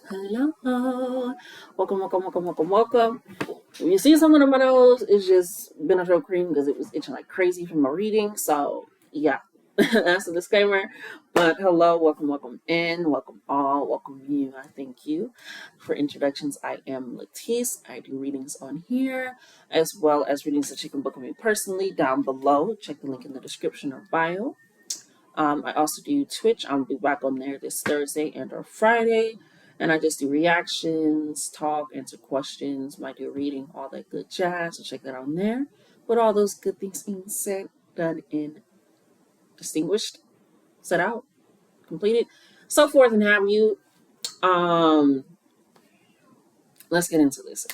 Hello. Welcome. If you see something on my nose, it's just Benadryl cream because it was itching like crazy from my reading. So, yeah, that's a disclaimer. But hello, welcome in, welcome all, welcome you. I thank you for introductions. I am Latice. I do readings on here as well as readings that you can book with me personally down below. Check the link in the description or bio. I also do Twitch. I'll be back on there this Thursday and or Friday. And I just do reactions, talk, answer questions, might do a reading, all that good jazz. So check that out on there. With all those good things being said, done, and distinguished, set out, completed, so forth and have you. Um, let's get into this.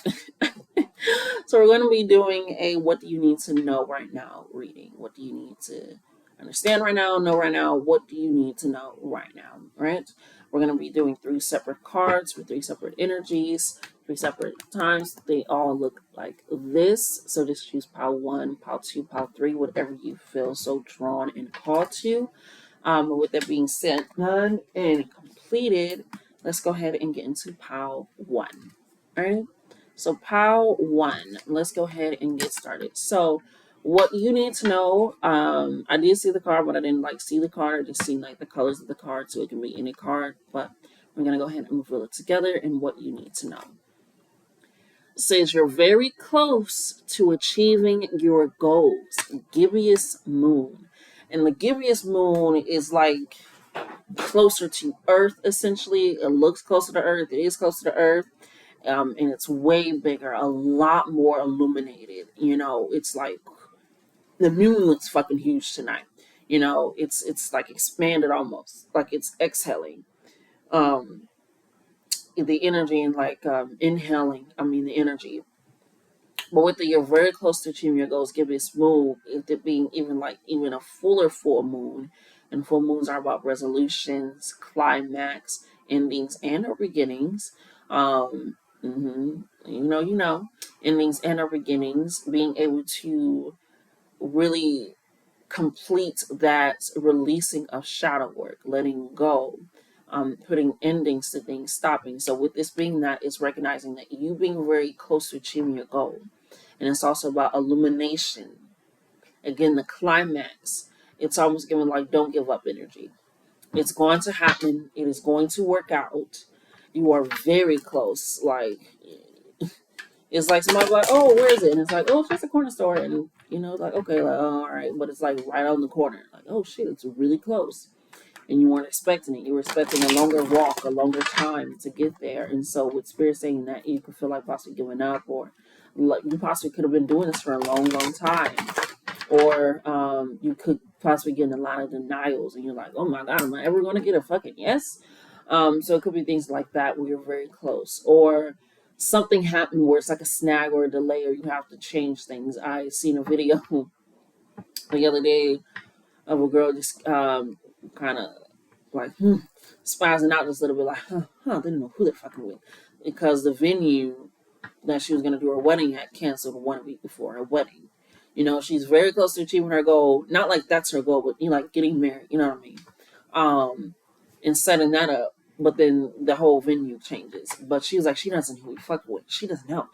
So we're going to be doing a what do you need to know right now reading. What do you need to understand right now, know right now? What do you need to know right now, right? We're going to be doing 3 separate cards with 3 separate energies, 3 separate times. They all look like this. So just choose pile 1, pile 2, pile 3, whatever you feel so drawn and called to. With that being said, done and completed, let's go ahead and get into pile 1. All right. So pile 1, let's go ahead and get started. So what you need to know, I did see the card, but I didn't see the card. I just seen the colors of the card, so it can be any card. But we're gonna go ahead and reveal it together and what you need to know. It says you're very close to achieving your goals. Gibbous moon, and the gibbous moon is closer to Earth. Essentially, it looks closer to Earth. It is closer to Earth. And it's way bigger, a lot more illuminated. It's like the moon looks fucking huge tonight. It's expanded almost, like it's exhaling. Um, the energy and inhaling. I mean the energy. But with you're very close to achieving your goals, give it moon, if it being even a fuller full moon, and full moons are about resolutions, climax, endings, and or beginnings. Endings and or beginnings, being able to really complete that releasing of shadow work, letting go, putting endings to things, stopping. So with this being that, is recognizing that you being very close to achieving your goal. And it's also about illumination. Again, the climax. It's almost given don't give up energy. It's going to happen. It is going to work out. You are very close. It's like somebody oh, where is it? And it's oh, it's just a corner store. And okay, oh, all right. But it's right on the corner. Oh shit, it's really close. And you weren't expecting it. You were expecting a longer walk, a longer time to get there. And so with Spirit saying that, you could feel possibly giving up, or you possibly could have been doing this for a long, long time. Or you could possibly get in a lot of denials, and you're oh my God, am I ever going to get a fucking yes? So it could be things like that where you're very close. Or something happened where it's a snag or a delay, or you have to change things. I seen a video the other day of a girl just kind of spazzing out just a little bit, didn't know who they're fucking with, because the venue that she was going to do her wedding at canceled 1 week before her wedding. She's very close to achieving her goal. Not that's her goal, but getting married. You know what I mean? And setting that up, but then the whole venue changes. But she was she doesn't know who we fuck with. She doesn't know.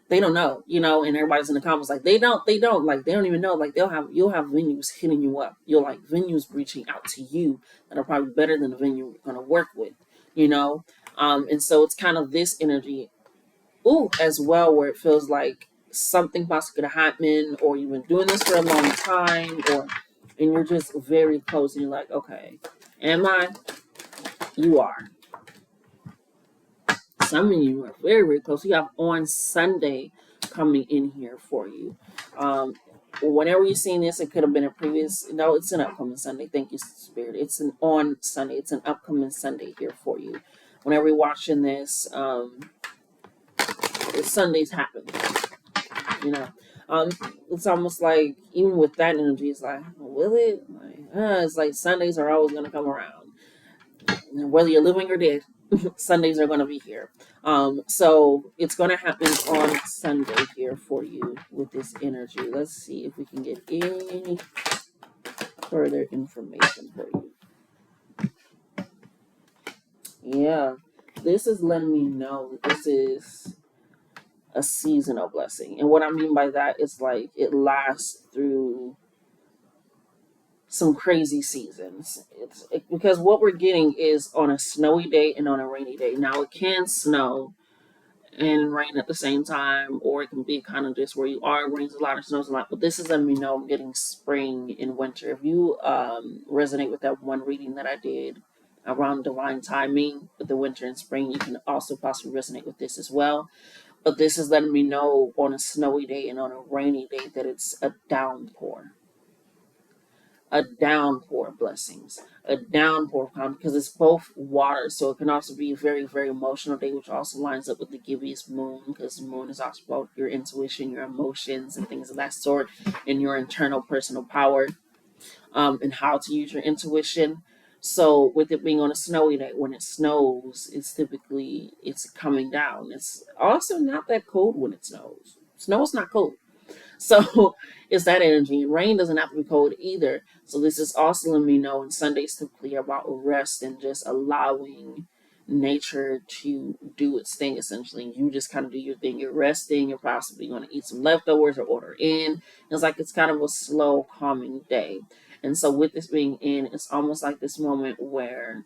They don't know, and everybody's in the comments they don't, they don't even know. You'll have venues hitting you up. You'll venues reaching out to you that are probably better than the venue you're gonna work with, and so it's kind of this energy, as well, where it feels like something possibly could happen, or you've been doing this for a long time, and you're just very close, and you're okay, am I? You are. Some of you are very, very close. You have on Sunday coming in here for you. Whenever you've seen this, it could have been a previous. No, it's an upcoming Sunday. Thank you, Spirit. It's an on Sunday. It's an upcoming Sunday here for you. Whenever you're watching this, Sundays happen. It's almost even with that energy, it's will it? It's Sundays are always going to come around. And whether you're living or dead, Sundays are going to be here. So it's going to happen on Sunday here for you with this energy. Let's see if we can get any further information for you. Yeah. this is letting me know that this is a seasonal blessing. And what I mean by that is like it lasts through some crazy seasons. Because what we're getting is on a snowy day and on a rainy day. Now it can snow and rain at the same time, or it can be kind of just where you are, it rains a lot or snows a lot. But this is letting me know I'm getting spring and winter. If you resonate with that one reading that I did around divine timing with the winter and spring, you can also possibly resonate with this as well. But this is letting me know on a snowy day and on a rainy day that it's a downpour of blessings, a downpour of calm, because it's both water, so it can also be a very, very emotional day, which also lines up with the giviest moon, because the moon is also about your intuition, your emotions, and things of that sort, and your internal personal power, and how to use your intuition. So with it being on a snowy day, when it snows, it's coming down. It's also not that cold when it snows. Snow is not cold. So it's that energy. Rain doesn't have to be cold either. So this is also letting me know, and Sunday's typically about rest and just allowing nature to do its thing essentially. You just kind of do your thing. You're resting, you're possibly going to eat some leftovers or order in. It's like it's kind of a slow, calming day. And so with this being in, it's almost like this moment where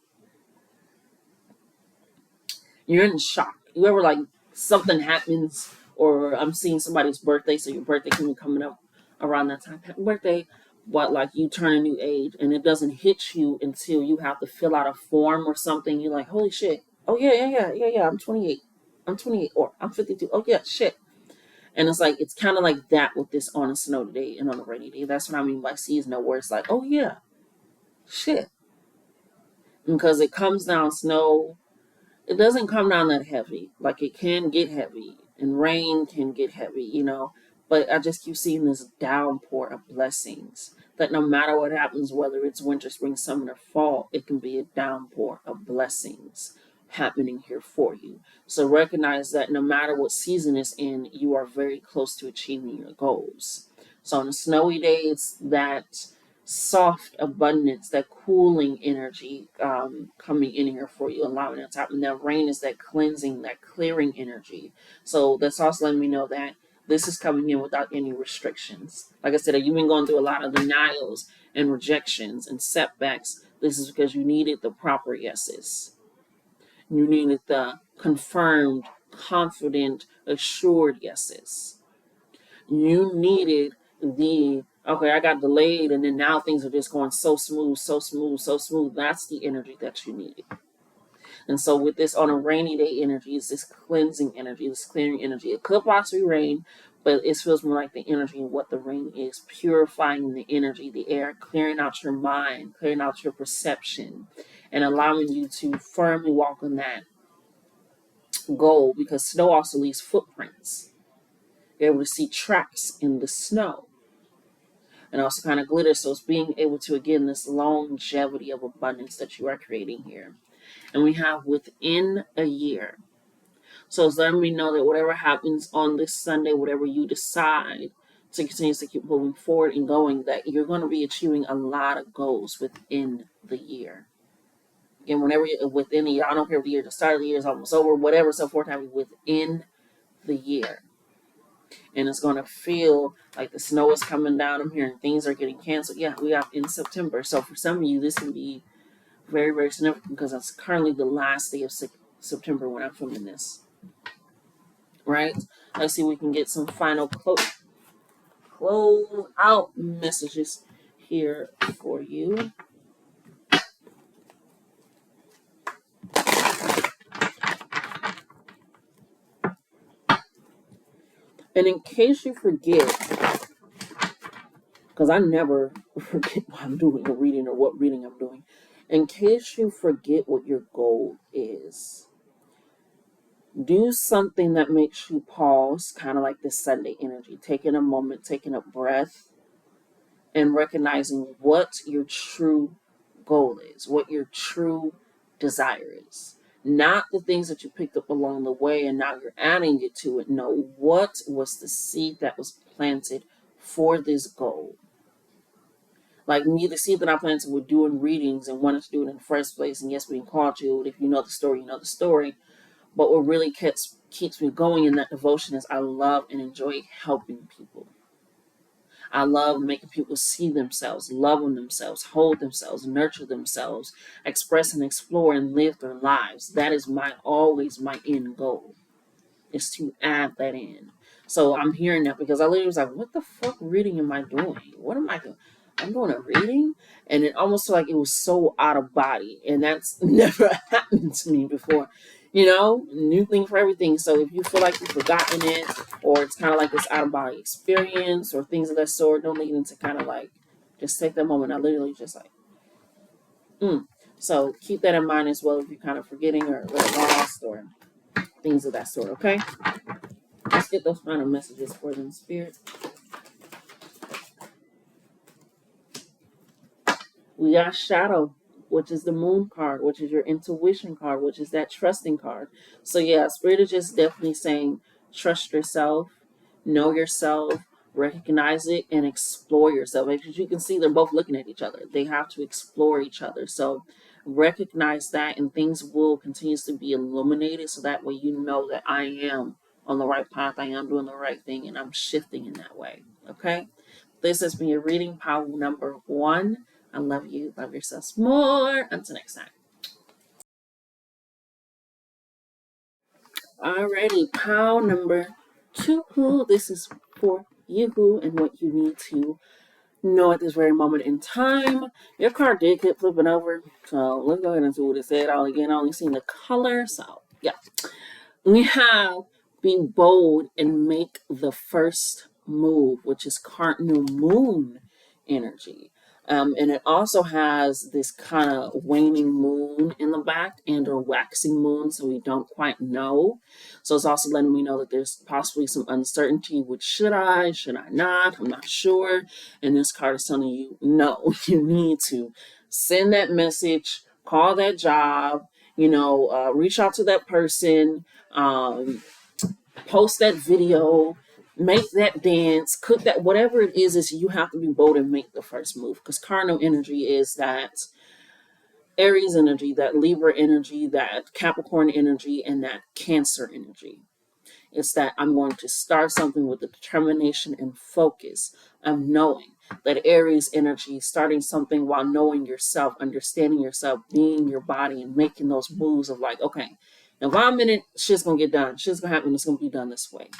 you're in shock. You ever like something happens, or I'm seeing somebody's birthday, so your birthday can be coming up around that time. Happy birthday, but like you turn a new age, and it doesn't hit you until you have to fill out a form or something. You're like, holy shit! Oh yeah. I'm 28. I'm 28, or I'm 52. Oh yeah, shit. And it's like it's kind of like that with this on a snow day and on a rainy day. That's what I mean by seasonal, where it's like, oh yeah, shit, because it comes down snow, it doesn't come down that heavy. Like it can get heavy and rain can get heavy, but I just keep seeing this downpour of blessings that no matter what happens, whether it's winter, spring, summer, or fall, it can be a downpour of blessings happening here for you. So recognize that no matter what season it's in, you are very close to achieving your goals. So on a snowy day, it's that soft abundance, that cooling energy coming in here for you, allowing it to happen. That rain is that cleansing, that clearing energy. So that's also letting me know that this is coming in without any restrictions. Like I said, you've been going through a lot of denials and rejections and setbacks. This is because you needed the proper yeses. You needed the confirmed, confident, assured yeses. You needed the okay, I got delayed and then now things are just going so smooth, so smooth, so smooth. That's the energy that you needed. And so with this on a rainy day energy, it's this cleansing energy, this clearing energy. It could possibly rain, but it feels more like the energy of what the rain is, purifying the energy, the air, clearing out your mind, clearing out your perception, and allowing you to firmly walk on that goal, because snow also leaves footprints. You're able to see tracks in the snow and also kind of glitter. So it's being able to, again, this longevity of abundance that you are creating here. And we have within a year. So it's letting me know that whatever happens on this Sunday, whatever you decide to continue to keep moving forward and going, that you're going to be achieving a lot of goals within the year. Again, whenever you're within the year, I don't care if the year, the start of the year is almost over, whatever, so forth, within the year. And it's going to feel like the snow is coming down. I'm hearing things are getting canceled. Yeah, we are in September. So for some of you, this can be very, very significant because it's currently the last day of September when I'm filming this. Right? Let's see if we can get some final close out messages here for you. And in case you forget, because I never forget what I'm doing or reading or what reading I'm doing, in case you forget what your goal is, do something that makes you pause, kind of like this Sunday energy, taking a moment, taking a breath, and recognizing what your true goal is, what your true desire is. Not the things that you picked up along the way and now you're adding it to it. No, what was the seed that was planted for this goal? Like me, the seed that I planted with doing readings and wanted to do it in the first place, and yes, being called to it. If you know the story, you know the story. But what really keeps me going in that devotion is I love and enjoy helping people. I love making people see themselves, love on themselves, hold themselves, nurture themselves, express and explore and live their lives. That is my always my end goal, is to add that in. So I'm hearing that because I literally was like, what the fuck reading am I doing? What am I doing? I'm doing a reading? And it almost felt like it was so out of body. And that's never happened to me before. You know, new thing for everything. So if you feel like you've forgotten it, or it's kind of like this out of body experience, or things of that sort, don't lead into kind of like, just take that moment. I literally just like, mm. So keep that in mind as well if you're kind of forgetting or lost or things of that sort, okay? Let's get those final messages for them, Spirit. We got Shadow, which is the Moon card, which is your intuition card, which is that trusting card. So yeah, Spirit is just definitely saying trust yourself, know yourself, recognize it, and explore yourself. As you can see, they're both looking at each other. They have to explore each other. So recognize that, and things will continuously be illuminated, so that way you know that I am on the right path, I am doing the right thing, and I'm shifting in that way. Okay? This has been your reading power number 1. I love you. Love yourselves more. Until next time. Alrighty, pile number 2. This is for you and what you need to know at this very moment in time. Your card did keep flipping over, so let's go ahead and see what it said. I only seen the color, so yeah. We have be bold and make the first move, which is cardinal moon energy. And it also has this kind of waning moon in the back and or waxing moon, so we don't quite know. So it's also letting me know that there's possibly some uncertainty, which should I not, I'm not sure. And this card is telling you, no, you need to send that message, call that job, reach out to that person, post that video, make that dance, cook that, whatever it is you have to be bold and make the first move. Because cardinal energy is that Aries energy, that Libra energy, that Capricorn energy, and that Cancer energy. It's that I'm going to start something with the determination and focus of knowing that Aries energy, starting something while knowing yourself, understanding yourself, being your body, and making those moves of like, okay, if I'm in it, shit's going to get done. Shit's going to happen. It's going to be done this way.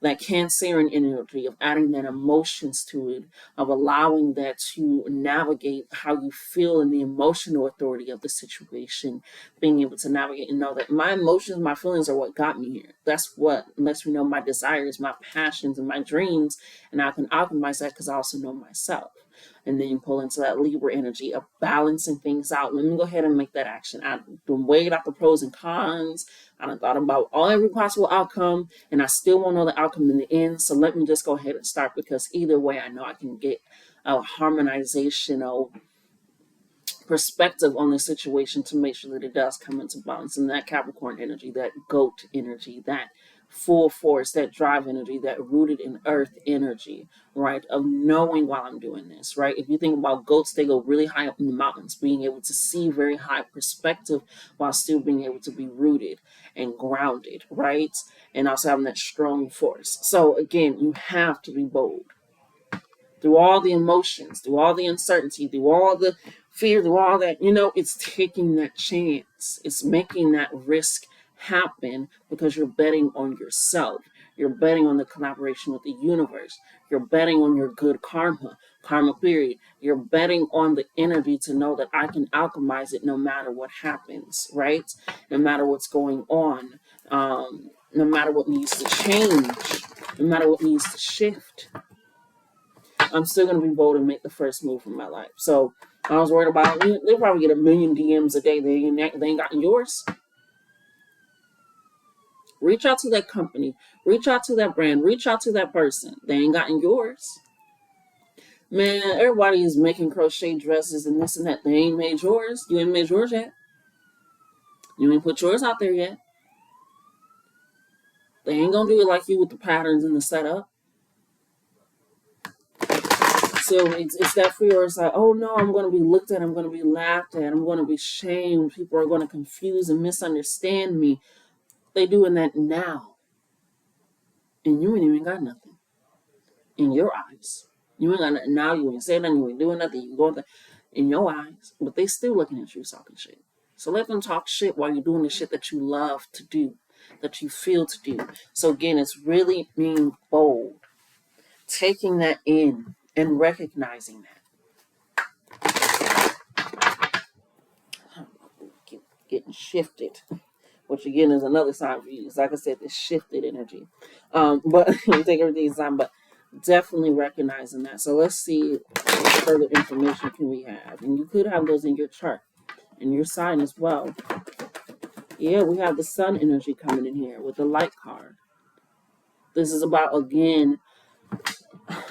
That Cancerian energy of adding that emotions to it, of allowing that to navigate how you feel and the emotional authority of the situation, being able to navigate and know that my emotions, my feelings are what got me here. That's what lets me know my desires, my passions, and my dreams, and I can optimize that because I also know myself. And then you pull into that Libra energy of balancing things out. Let me go ahead and make that action. I've been weighed out the pros and cons. I done thought about every possible outcome, and I still won't know the outcome in the end. So let me just go ahead and start, because either way, I know I can get a harmonizational perspective on the situation to make sure that it does come into balance. And that Capricorn energy, that goat energy, that full force, that drive energy, that rooted in earth energy, right? Of knowing while I'm doing this, right? If you think about goats, they go really high up in the mountains, being able to see very high perspective while still being able to be rooted and grounded, right? And also having that strong force. So again, you have to be bold through all the emotions, through all the uncertainty, through all the fear, through all that, it's taking that chance. It's making that risk happen because you're betting on yourself. You're betting on the collaboration with the universe. You're betting on your good karma period. You're betting on the energy to know that I can alchemize it no matter what happens, right? No matter what's going on, no matter what needs to change, no matter what needs to shift. I'm still going to be bold and make the first move in my life. So I was worried about, they'll probably get 1 million DMs a day. They ain't gotten yours. Reach out to that company. Reach out to that brand. Reach out to that person. They ain't gotten yours. Man, everybody is making crochet dresses and this and that. They ain't made yours. You ain't made yours yet. You ain't put yours out there yet. They ain't going to do it like you with the patterns and the setup. So it's that fear where it's like, oh no, I'm going to be looked at, I'm going to be laughed at, I'm going to be shamed, people are going to confuse and misunderstand me. They doing that now, and you ain't even got nothing in your eyes. You ain't got nothing now. You ain't saying nothing. You ain't doing nothing. You going in your eyes, but they still looking at you talking shit. So let them talk shit while you're doing the shit that you love to do, that you feel to do. So again, it's really being bold, taking that in and recognizing that. Getting shifted, which again is another sign for you. It's like I said, this shifted energy. But you take everything's time, but definitely recognizing that. So let's see what further information can we have. And you could have those in your chart, in your sign as well. Yeah, we have the sun energy coming in here with the light card. This is about, again,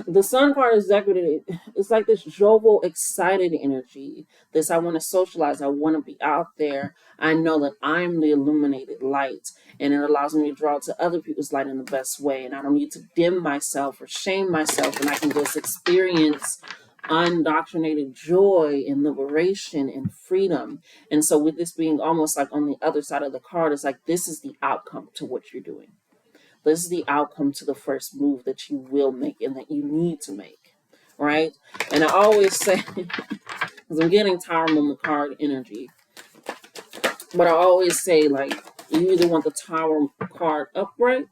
the sun card is decorated. It's like this jovial, excited energy. This, I want to socialize. I want to be out there. I know that I'm the illuminated light, and it allows me to draw to other people's light in the best way. And I don't need to dim myself or shame myself, and I can just experience undoctrinated joy and liberation and freedom. And so, with this being almost like on the other side of the card, it's like this is the outcome to what you're doing. This is the outcome to the first move that you will make and that you need to make, right? And I always say, because I'm getting Tower Moment card energy, but I always say, like, you either want the Tower card upright,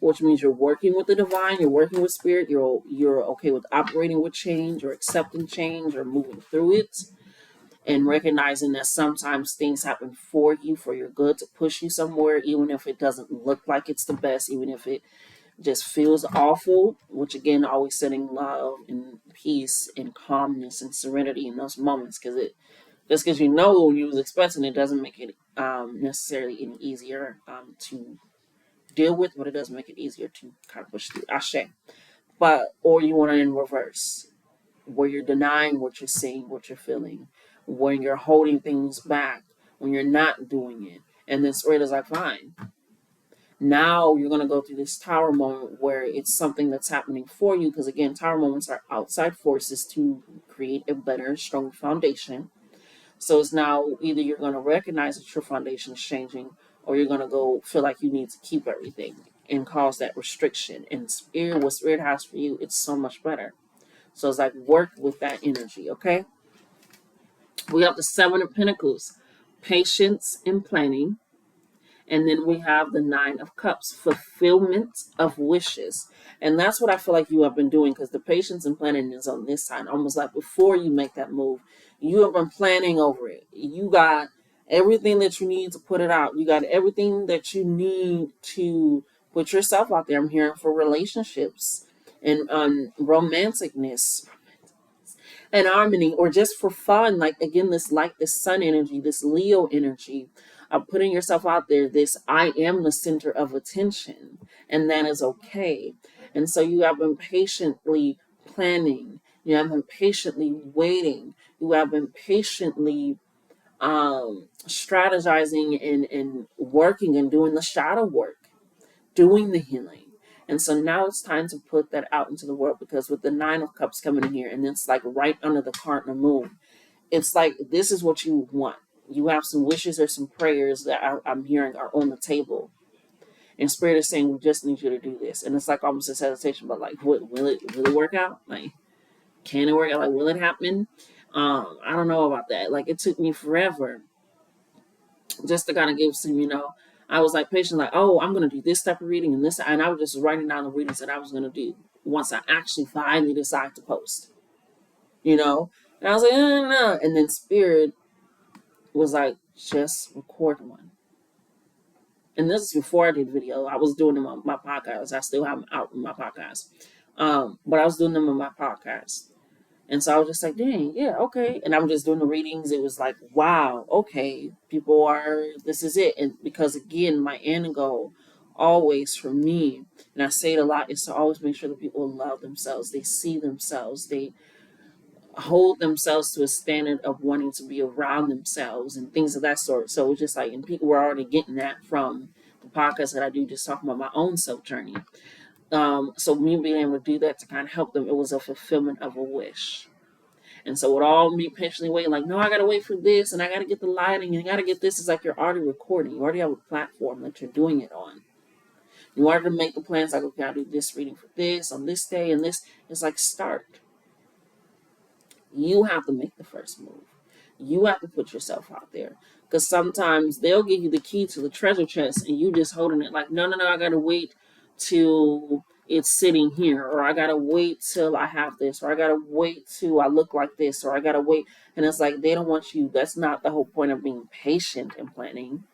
which means you're working with the divine, you're working with spirit, you're okay with operating with change or accepting change or moving through it, and recognizing that sometimes things happen for you, for your good, to push you somewhere, even if it doesn't look like it's the best, even if it just feels awful, which again, always setting love and peace and calmness and serenity in those moments, because it just because you know when you was expecting it doesn't make it necessarily any easier to deal with, but it does make it easier to kind of push through. Ashe. But, or you want it in reverse, where you're denying what you're seeing, what you're feeling, when you're holding things back, when you're not doing it. And then Spirit is like, fine. Now you're going to go through this tower moment where it's something that's happening for you. Because again, tower moments are outside forces to create a better, stronger foundation. So it's now either you're going to recognize that your foundation is changing, or you're going to go feel like you need to keep everything and cause that restriction. And Spirit, what Spirit has for you, it's so much better. So it's like work with that energy, okay? We have the Seven of Pentacles, patience and planning. And then we have the Nine of Cups, fulfillment of wishes. And that's what I feel like you have been doing, because the patience and planning is on this side. Almost like before you make that move, you have been planning over it. You got everything that you need to put it out. You got everything that you need to put yourself out there. I'm hearing for relationships and romanticness and harmony, or just for fun, like again, this like this sun energy, this Leo energy of putting yourself out there, this I am the center of attention, and that is okay. And so you have been patiently planning, you have been patiently waiting, you have been patiently strategizing and working and doing the shadow work, doing the healing. And so now it's time to put that out into the world, because with the Nine of Cups coming in here, and it's like right under the Cardinal Moon, it's like this is what you want. You have some wishes or some prayers that I'm hearing are on the table. And Spirit is saying, we just need you to do this. And it's like almost a hesitation, but like, what, will it work out? Like, can it work out? Like, will it happen? I don't know about that. Like, it took me forever just to kind of give some, I was like patient, like, oh, I'm gonna do this type of reading and this, and I was just writing down the readings that I was gonna do once I actually finally decide to post, And I was like, no. And then Spirit was like, just record one. And this is before I did video. I was doing them on my podcast. I still have them out in my podcast. But I was doing them on my podcast. And so I was just like, dang, yeah, okay. And I'm just doing the readings. It was like, wow, okay, this is it. And because again, my end goal always for me, and I say it a lot, is to always make sure that people love themselves. They see themselves. They hold themselves to a standard of wanting to be around themselves and things of that sort. So it's just like, and people were already getting that from the podcast that I do, just talking about my own self journey. So me being able to do that to kind of help them, it was a fulfillment of a wish. And so with all me patiently waiting, like, no, I gotta wait for this, and I gotta get the lighting, and I gotta get this. It's like you're already recording. You already have a platform that you're doing it on. You wanted to make the plans, like, okay, I'll do this reading for this on this day and this. It's like, start. You have to make the first move. You have to put yourself out there. Because sometimes they'll give you the key to the treasure chest and you just holding it like, no, no, no, I got to wait till it's sitting here. Or I got to wait till I have this. Or I got to wait till I look like this. Or I got to wait. And it's like, they don't want you. That's not the whole point of being patient and planning.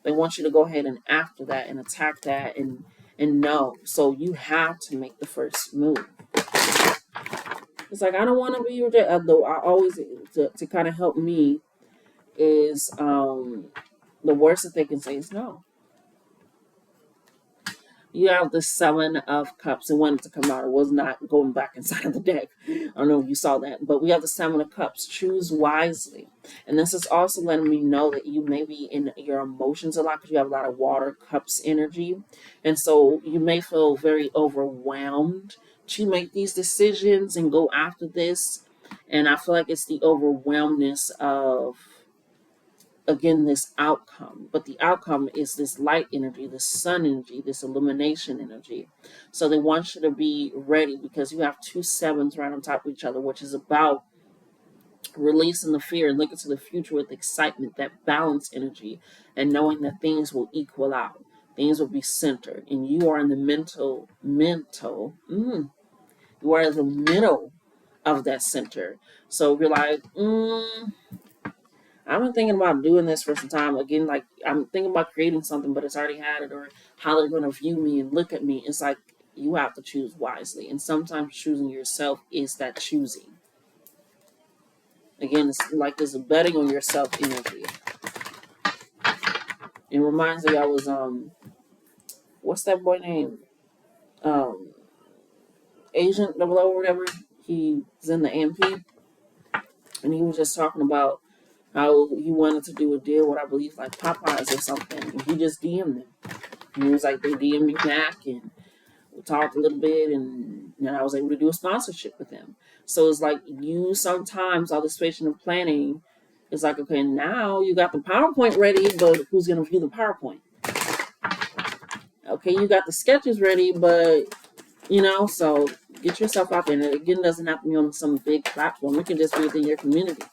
They want you to go ahead and after that and attack that and know. So you have to make the first move. It's like I don't want to be rejected. Though I always to kind of help me is the worst that they can say is no. You have the Seven of Cups and wanted to come out. It was not going back inside of the deck. I don't know if you saw that, but we have the Seven of Cups. Choose wisely, and this is also letting me know that you may be in your emotions a lot because you have a lot of Water Cups energy, and so you may feel very overwhelmed to make these decisions and go after this. And I feel like it's the overwhelmness of again this outcome, but the outcome is this light energy, this sun energy, this illumination energy. So they want you to be ready because you have two sevens right on top of each other, which is about releasing the fear and looking to the future with excitement, that balance energy, and knowing that things will equal out, things will be centered, and you are in the you are in the middle of that center. So you're like, I've been thinking about doing this for some time. Again, like I'm thinking about creating something, but it's already had it, or how they're going to view me and look at me. It's like you have to choose wisely, and sometimes choosing yourself is that choosing. Again, it's like this betting on yourself energy. It reminds me, I was what's that boy name? Um, Agent Double O or whatever. He's in the AMP, and he was just talking about how he wanted to do a deal with I believe like Popeyes or something, and he just DM'd them. And he was like, they DM'd me back, and we talked a little bit, and I was able to do a sponsorship with him. So it's like you sometimes all this patient and planning is like, okay, now you got the PowerPoint ready, but who's going to view the PowerPoint? Okay, you got the sketches ready, but so get yourself out there. And it again doesn't have to be on some big platform. It can just be within your community.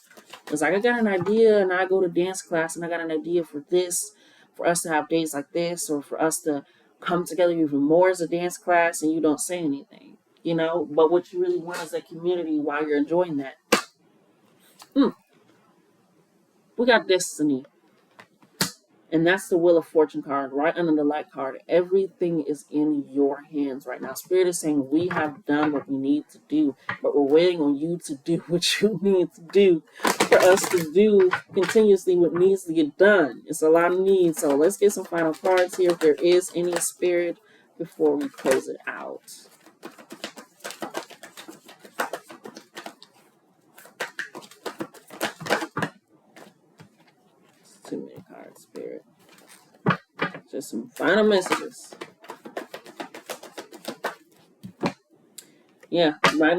It's like I got an idea, and I go to dance class, and I got an idea for this, for us to have days like this, or for us to come together even more as a dance class, and you don't say anything, But what you really want is that community while you're enjoying that. We got destiny. And that's the Wheel of Fortune card right under the light card. Everything is in your hands right now. Spirit is saying we have done what we need to do, but we're waiting on you to do what you need to do for us to do continuously what needs to get done. It's a lot of needs. So let's get some final cards here if there is any spirit before we close it out. It's too many cards, Spirit. Just some final messages. Yeah, right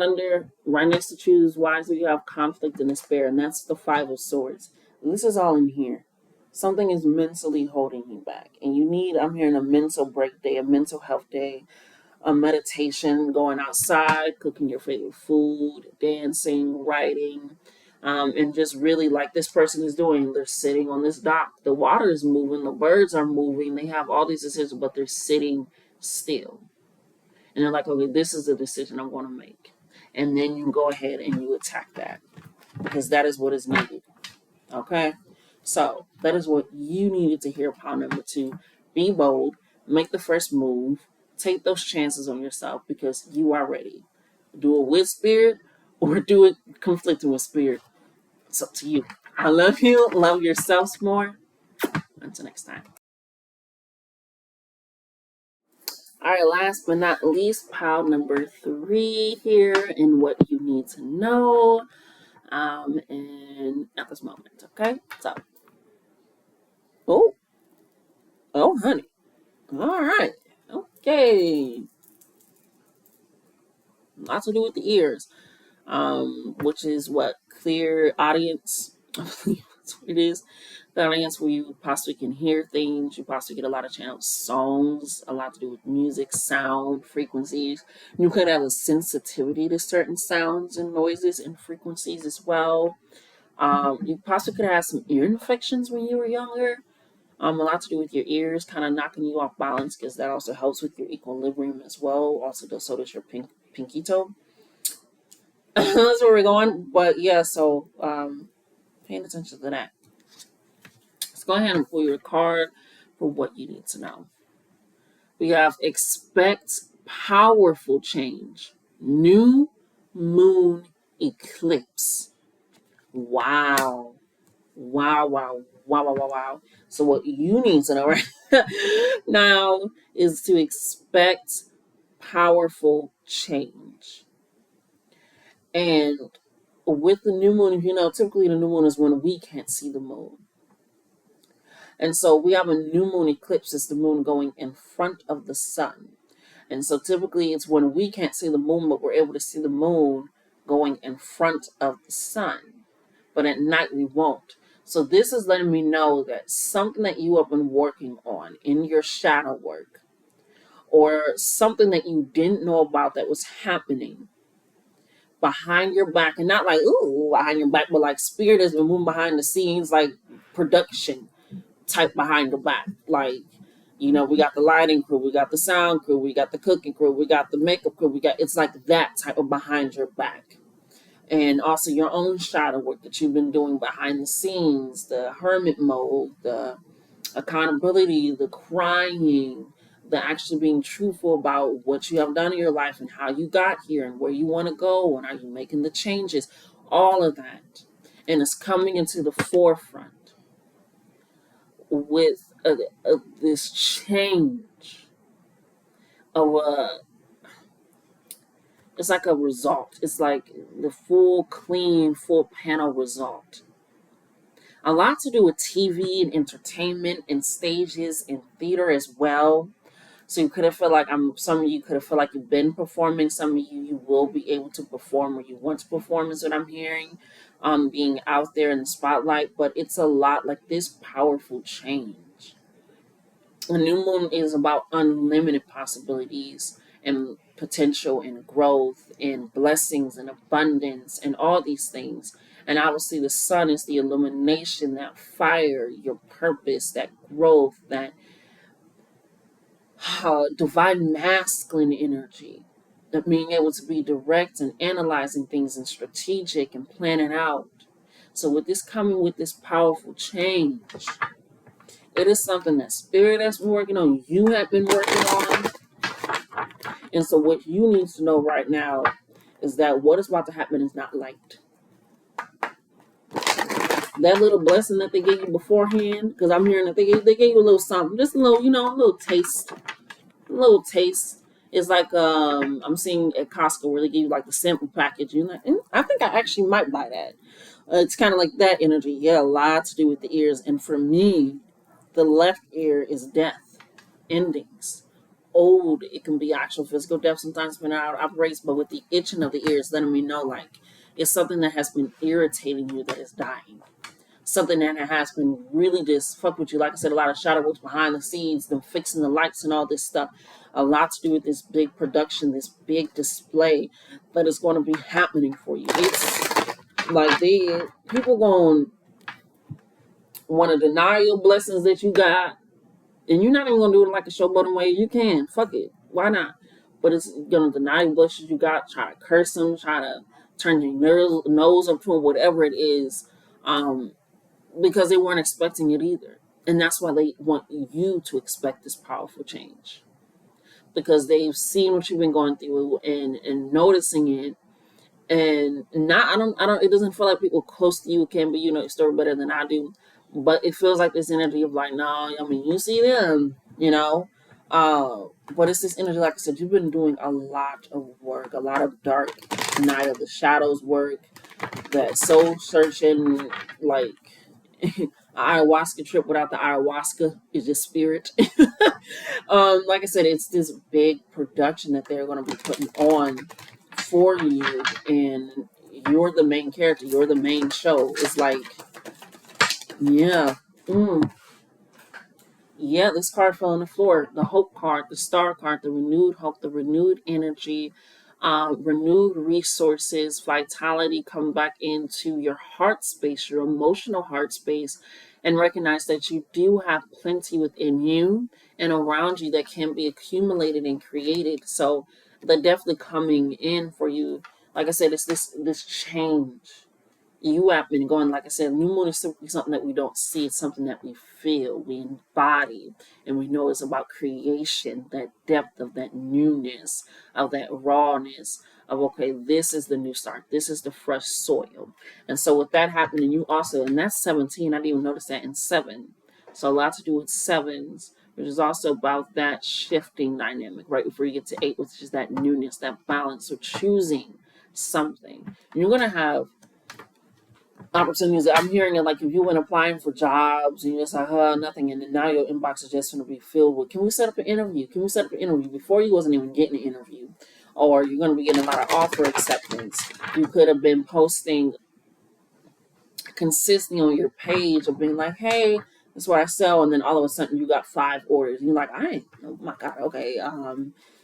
next to choose wisely, you have conflict and despair, and that's the Five of Swords. And this is all in here. Something is mentally holding you back, and I'm hearing a mental break day, a mental health day, a meditation, going outside, cooking your favorite food, dancing, writing, and just really like this person is doing. They're sitting on this dock. The water is moving, the birds are moving. They have all these decisions, but they're sitting still. And they're like, okay, this is the decision I'm going to make. And then you go ahead and you attack that because that is what is needed. Okay? So that is what you needed to hear. Pile number 2. Be bold. Make the first move. Take those chances on yourself because you are ready. Do it with spirit or do it conflicting with spirit. It's up to you. I love you. Love yourselves more. Until next time. All right, last but not least, pile number 3 here and what you need to know and at this moment, okay? So, oh, honey. All right. Oh, Okay, lots to do with the ears, which is what clear audience. I believe that's what it is. The audience where you possibly can hear things. You possibly get a lot of channels, songs, a lot to do with music, sound, frequencies. You could have a sensitivity to certain sounds and noises and frequencies as well. You possibly could have some ear infections when you were younger. A lot to do with your ears, kind of knocking you off balance because that also helps with your equilibrium as well. Also, so does your pinky toe. That's where we're going. But yeah, so paying attention to that. Let's go ahead and pull your card for what you need to know. We have expect powerful change. New moon eclipse. Wow. Wow, wow, wow, wow, wow, wow. So what you need to know right now is to expect powerful change. And with the new moon, you know, typically the new moon is when we can't see the moon. And so we have a new moon eclipse, it's the moon going in front of the sun. And so typically it's when we can't see the moon, but we're able to see the moon going in front of the sun. But at night we won't. So this is letting me know that something that you have been working on in your shadow work, or something that you didn't know about that was happening behind your back, and not like, ooh, behind your back, but like spirit has been moving behind the scenes, like production type behind your back. Like, you know, we got the lighting crew, we got the sound crew, we got the cooking crew, we got the makeup crew, it's like that type of behind your back. And also your own shadow work that you've been doing behind the scenes, the hermit mode, the accountability, the crying, the actually being truthful about what you have done in your life and how you got here and where you want to go and are you making the changes, all of that. And it's coming into the forefront with this change of it's like a result. It's like the full, clean, full panel result. A lot to do with TV and entertainment and stages and theater as well. So you could have felt like some of you could have felt like you've been performing. Some of you will be able to perform or you want to perform is what I'm hearing. Being out there in the spotlight, but it's a lot like this powerful change. The new moon is about unlimited possibilities and potential and growth and blessings and abundance and all these things. And obviously, the sun is the illumination, that fire, your purpose, that growth, that divine masculine energy, that being able to be direct and analyzing things and strategic and planning out. So, with this coming with this powerful change, it is something that spirit has been working on, you have been working on. And so what you need to know right now is that what is about to happen is not light. That little blessing that they gave you beforehand, because I'm hearing that they gave you a little something, just a little, a little taste. A little taste. It's like I'm seeing at Costco where they give you like the sample package. You know, and I think I actually might buy that. It's kind of like that energy. Yeah, a lot to do with the ears. And for me, the left ear is death, endings, old. It can be actual physical death sometimes when it operates, but with the itching of the ears, letting me know like it's something that has been irritating you that is dying. Something that has been really just fuck with you. Like I said, a lot of shadow works behind the scenes, them fixing the lights and all this stuff. A lot to do with this big production, this big display that is going to be happening for you. It's like people going to want to deny your blessings that you got. And you're not even gonna do it like a showboating way. You can. Fuck it. Why not? But it's gonna deny the blessings you got, try to curse them, try to turn your nose up to them, whatever it is, because they weren't expecting it either. And that's why they want you to expect this powerful change. Because they've seen what you've been going through and noticing it. And not I don't it doesn't feel like people close to you can be, your story better than I do. But it feels like this energy of like, no, I mean, you see them, but it's this energy, like I said, you've been doing a lot of work, a lot of dark night of the shadows work, that soul searching, like, ayahuasca trip without the ayahuasca is just spirit. Like I said, it's this big production that they're going to be putting on for you, and you're the main character. You're the main show. It's like, yeah. Mm. Yeah, this card fell on the floor. The hope card, the star card, the renewed hope, the renewed energy, renewed resources, vitality come back into your heart space, your emotional heart space, and recognize that you do have plenty within you and around you that can be accumulated and created. So they're definitely coming in for you. Like I said, it's this change. You have been going, like I said, new moon is simply something that we don't see. It's something that we feel, we embody, and we know it's about creation, that depth of that newness, of that rawness, of, okay, this is the new start. This is the fresh soil. And so with that happening, you also, and that's 17, I didn't even notice that in 7. So a lot to do with sevens, which is also about that shifting dynamic, right before you get to 8, which is that newness, that balance. So choosing something. And you're going to have opportunities. I'm hearing it like if you went applying for jobs and you're just like, nothing, and then now your inbox is just going to be filled with, can we set up an interview? Can we set up an interview? Before you wasn't even getting an interview, or you're going to be getting a lot of offer acceptance. You could have been posting consistently on your page of being like, hey, that's what I sell, and then all of a sudden you got 5 orders, and you're like, I ain't, oh my god, okay,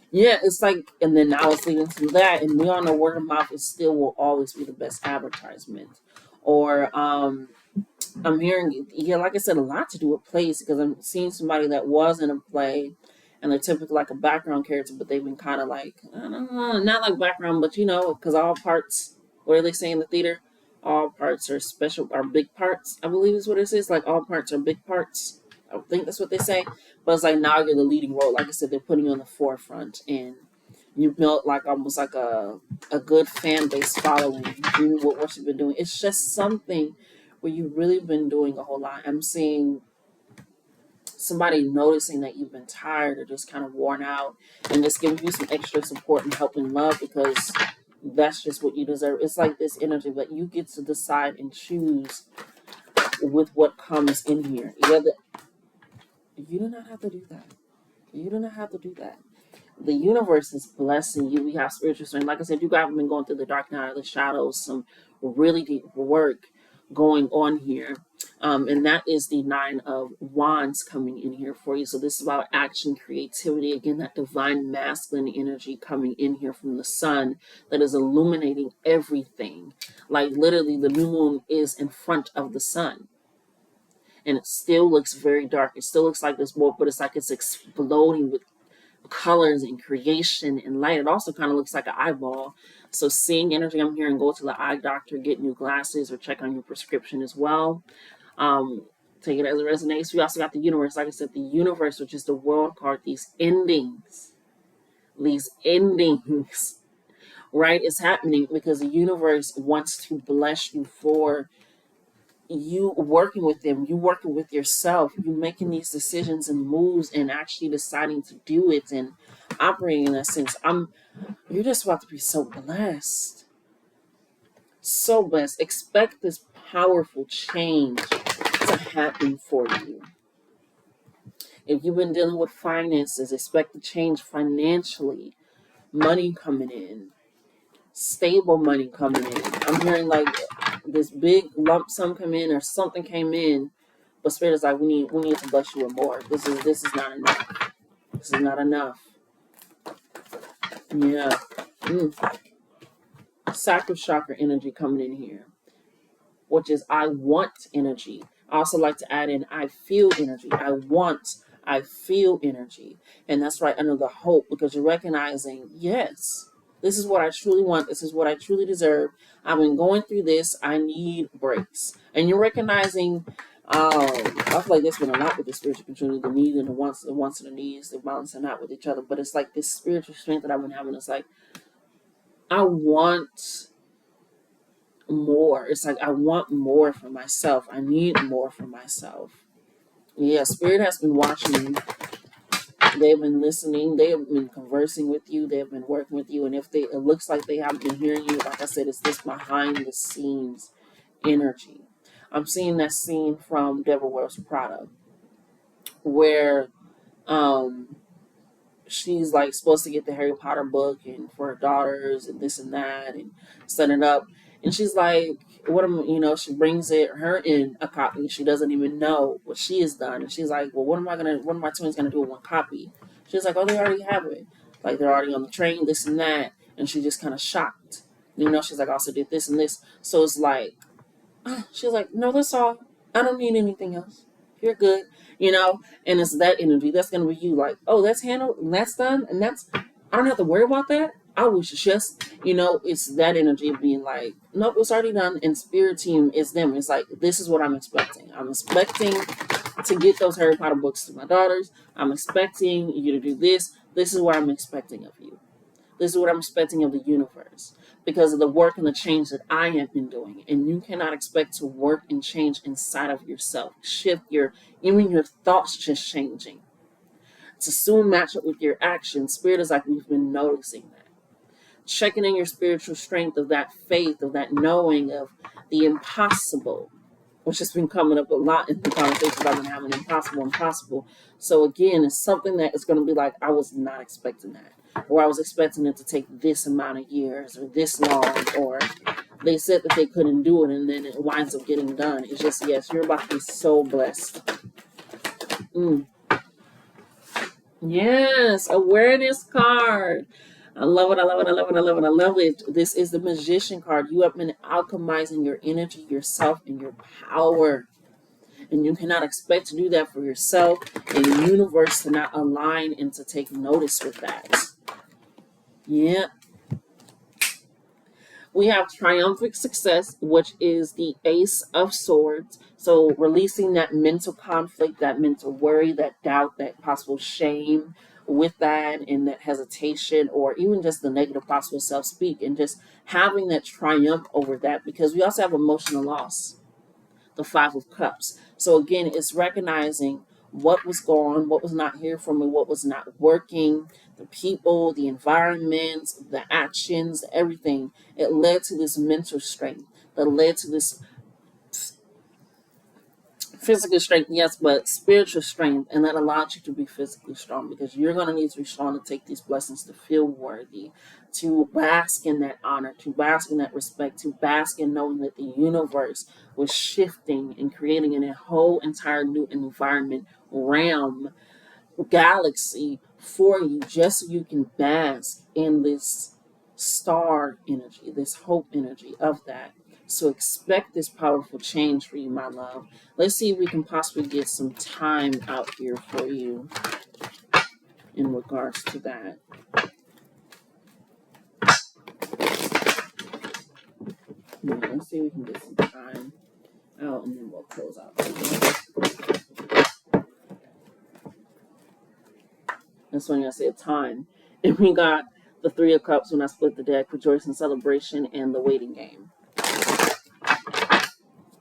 yeah, it's like, and then now it's leading to that, and we all know word of mouth is still will always be the best advertisement. Or I'm hearing, yeah, like I said, a lot to do with plays, because I'm seeing somebody that was in a play and they're typically like a background character, but they've been kind of like, I don't know, not like background, but because all parts, what are they saying in the theater? All parts are special, are big parts, I believe is what it says. Like all parts are big parts. I think that's what they say. But it's like now you're the leading role. Like I said, they're putting you on the forefront, and you built like almost like a good fan base following you, what you've been doing. It's just something where you've really been doing a whole lot. I'm seeing somebody noticing that you've been tired or just kind of worn out, and just giving you some extra support and help and love, because that's just what you deserve. It's like this energy, but you get to decide and choose with what comes in here. You do not have to do that. You do not have to do that. The universe is blessing you. We have spiritual strength. Like I said, you guys have been going through the dark night of the shadows, some really deep work going on here. And that is the 9 of Wands coming in here for you. So this is about action, creativity. Again, that divine masculine energy coming in here from the sun that is illuminating everything. Like literally the new moon is in front of the sun. And it still looks very dark. It still looks like this more, but it's like it's exploding with colors and creation and light. It also kind of looks like an eyeball. So seeing energy, I'm hearing go to the eye doctor, get new glasses, or check on your prescription as well. Take it as it resonates. We also got the universe. Like I said, the universe, which is the world card, these endings, right, is happening because the universe wants to bless you for you working with them, you working with yourself, you making these decisions and moves and actually deciding to do it and operating in that sense. You're just about to be so blessed. So blessed. Expect this powerful change to happen for you. If you've been dealing with finances, expect the change financially. Money coming in. Stable money coming in. I'm hearing like this big lump sum come in or something came in, but Spirit is like, we need to bless you with more. This is not enough. This is not enough. Yeah. Sacral chakra energy coming in here, which is I want energy. I also like to add in I feel energy. I feel energy. And that's right under the hope, because you're recognizing, yes, this is what I truly want. This is what I truly deserve. I've been going through this. I need breaks. And you're recognizing, I feel like there's been a lot with the spiritual community, the need and the wants and the needs, the balancing out with each other. But it's like this spiritual strength that I've been having. It's like, I want more. It's like I want more for myself. I need more for myself. Yeah, Spirit has been watching you. They've been listening. They have been conversing with you. They have been working with you. And if it looks like they haven't been hearing you, like I said, it's this behind the scenes energy. I'm seeing that scene from Devil Wears Prada where um she's like supposed to get the Harry Potter book and for her daughters and this and that and set it up. And she's like, what am she brings her in a copy. She doesn't even know what she has done. And she's like, well, what are my twins gonna do with one copy? She's like, oh, they already have it. Like they're already on the train, this and that. And she's just kinda shocked. She's like, I also did this and this. So it's like she's like, no, that's all. I don't need anything else. You're good. And it's that energy. That's going to be you like, oh, that's handled and that's done. And I don't have to worry about that. I was just, it's that energy of being like, nope, it's already done. And spirit team is them. It's like, this is what I'm expecting. I'm expecting to get those Harry Potter books to my daughters. I'm expecting you to do this. This is what I'm expecting of you. This is what I'm expecting of the universe because of the work and the change that I have been doing. And you cannot expect to work and change inside of yourself. Shift even your thoughts just changing to soon match up with your actions. Spirit is like we've been noticing that. Checking in your spiritual strength of that faith, of that knowing of the impossible, which has been coming up a lot in the conversations I've been having, impossible. So again, it's something that is going to be like, I was not expecting that. Or I was expecting it to take this amount of years or this long, or they said that they couldn't do it and then it winds up getting done. It's just, yes, you're about to be so blessed. Yes, awareness card. I love it. I love it. I love it. I love it. I love it. This is the magician card. You have been alchemizing your energy, yourself, and your power. And you cannot expect to do that for yourself and the universe to not align and to take notice with that. Yeah. We have triumphant success, which is the Ace of Swords. So releasing that mental conflict, that mental worry, that doubt, that possible shame with that and that hesitation or even just the negative possible self-speak and just having that triumph over that because we also have emotional loss, the Five of Cups. So again, it's recognizing what was gone, what was not here for me, what was not working, the people, the environment, the actions, everything. It led to this mental strength that led to this physical strength, yes, but spiritual strength, and that allowed you to be physically strong because you're going to need to be strong to take these blessings, to feel worthy, to bask in that honor, to bask in that respect, to bask in knowing that the universe was shifting and creating in a whole entire new environment, realm, galaxy for you, just so you can bask in this star energy, this hope energy of that. So expect this powerful change for you, my love. Let's see if we can possibly get some time out here for you in regards to that. Yeah, let's see if we can get some time out and then we'll close out. That's when I said time. And we got the Three of Cups when I split the deck, Rejoice and Celebration, and the Waiting Game.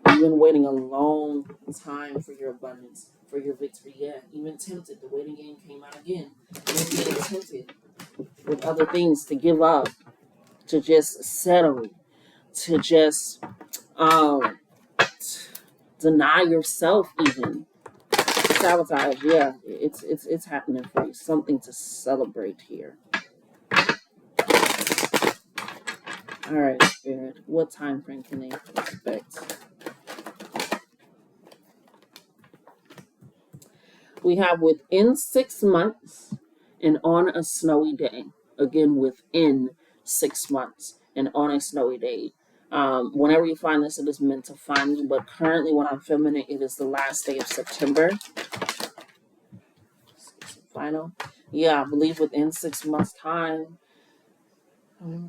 You've been waiting a long time for your abundance, for your victory. Yeah, even tempted. The Waiting Game came out again. You're being tempted with other things to give up, to just settle, to just deny yourself even. Sabotage, yeah, it's happening for you. Something to celebrate here. All right, Spirit. What time frame can they expect? We have within 6 months and on a snowy day. Again, within 6 months and on a snowy day. Whenever you find this, it is meant to find you. But currently, when I'm filming it, it is the last day of September. Final. Yeah, I believe within 6 months' time.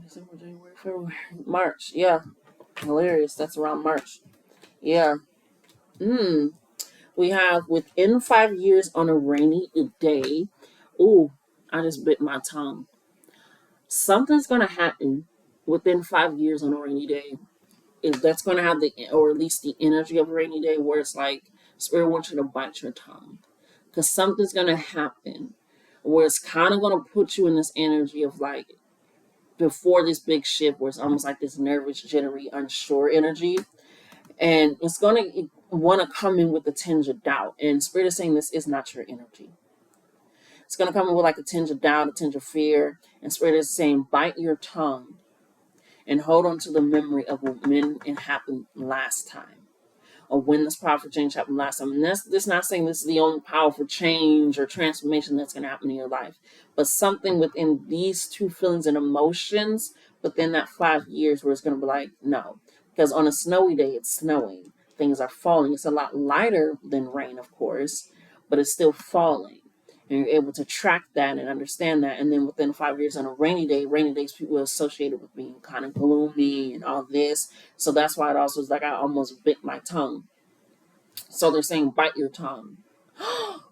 December, January, February, March. Yeah, hilarious. That's around March. Yeah. We have within 5 years on a rainy day. Ooh, I just bit my tongue. Something's gonna happen within 5 years on a rainy day. If that's gonna have or at least the energy of a rainy day, where it's like Spirit wants you to bite your tongue, because something's gonna happen where it's kind of gonna put you in this energy of like before this big shift, where it's almost like this nervous, jittery, unsure energy. And it's going to want to come in with a tinge of doubt. And Spirit is saying this is not your energy. It's going to come in with like a tinge of doubt, a tinge of fear. And Spirit is saying, bite your tongue and hold on to the memory of when it happened last time, or when this powerful change happened last time. And this not saying this is the only powerful change or transformation that's going to happen in your life, but something within these two feelings and emotions within that 5 years where it's going to be like, no. Because on a snowy day, it's snowing. Things are falling. It's a lot lighter than rain, of course, but it's still falling. And you're able to track that and understand that. And then within 5 years on a rainy days, people are associated with being kind of gloomy and all this. So that's why it also is like I almost bit my tongue. So they're saying bite your tongue. Oh,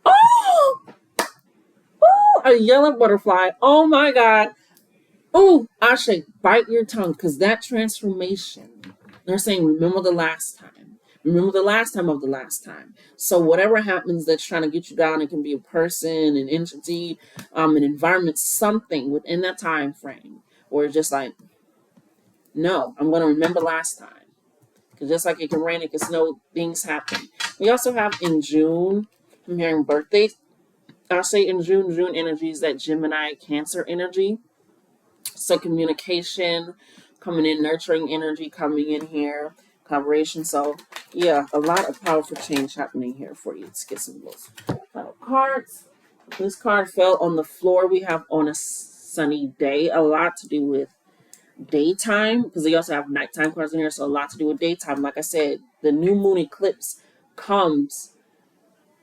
oh, a yellow butterfly. Oh my God. Oh, Ashe, bite your tongue, because that transformation, they're saying, remember the last time. Remember the last time of the last time. So whatever happens that's trying to get you down, it can be a person, an entity, an environment, something within that time frame, where it's just like, no, I'm going to remember last time. Because just like it can rain, it can snow, things happen. We also have in June, I'm hearing birthdays. I'll say in June energy is that Gemini Cancer energy. So communication coming in, nurturing energy coming in here, collaboration. So yeah, a lot of powerful change happening here for you. Let's get some of those final cards. This card fell on the floor. We have on a sunny day, a lot to do with daytime, because they also have nighttime cards in here, so a lot to do with daytime. Like I said, the new moon eclipse comes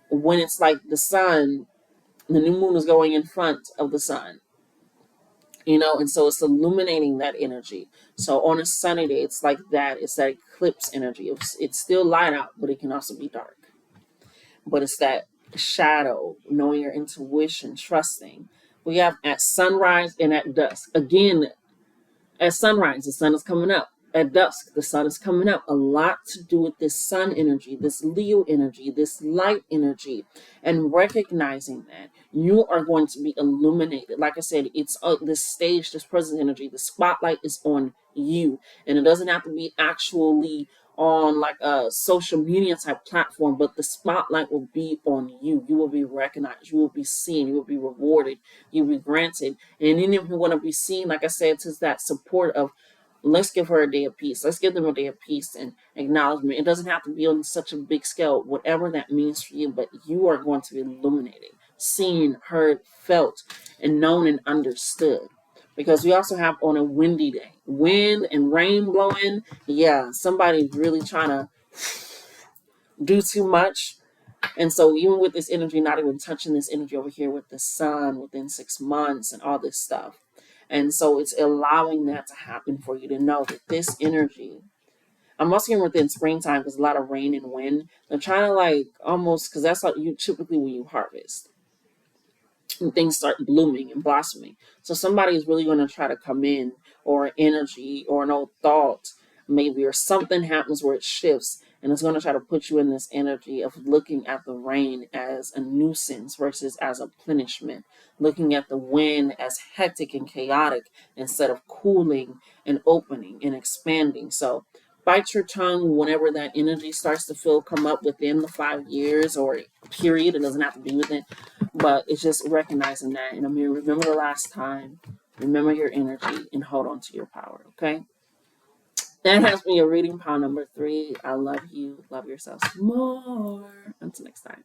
when it's like the new moon is going in front of the sun, and so it's illuminating that energy. So on a sunny day, it's like that. It's that eclipse energy. It's still light out, but it can also be dark. But it's that shadow, knowing your intuition, trusting. We have at sunrise and at dusk. Again, at sunrise, the sun is coming up. At dusk, the sun is coming up. A lot to do with this sun energy, this Leo energy, this light energy, and recognizing that you are going to be illuminated. Like I said, it's this stage, this present energy, the spotlight is on you. And it doesn't have to be actually on like a social media type platform, but the spotlight will be on you. You will be recognized, you will be seen, you will be rewarded, you will be granted. And then if you want to be seen, like I said, to that support of, let's give her a day of peace. Let's give them a day of peace and acknowledgement. It doesn't have to be on such a big scale, whatever that means for you, but you are going to be illuminated, seen, heard, felt, and known and understood. Because we also have on a windy day, wind and rain blowing. Yeah, somebody's really trying to do too much. And so even with this energy, not even touching this energy over here with the sun within 6 months and all this stuff. And so it's allowing that to happen for you to know that this energy, I'm also hearing within springtime, because a lot of rain and wind, they're trying to like almost, because that's like you typically when you harvest and things start blooming and blossoming. So somebody is really going to try to come in, or energy or an old thought maybe, or something happens where it shifts, and it's going to try to put you in this energy of looking at the rain as a nuisance versus as a plenishment, looking at the wind as hectic and chaotic instead of cooling and opening and expanding. So bite your tongue whenever that energy starts to feel come up within the 5 years or period. It doesn't have to be within, but it's just recognizing that. And I mean, remember the last time, remember your energy, and hold on to your power, okay? That has been your reading pile number 3. I love you. Love yourselves more. Until next time.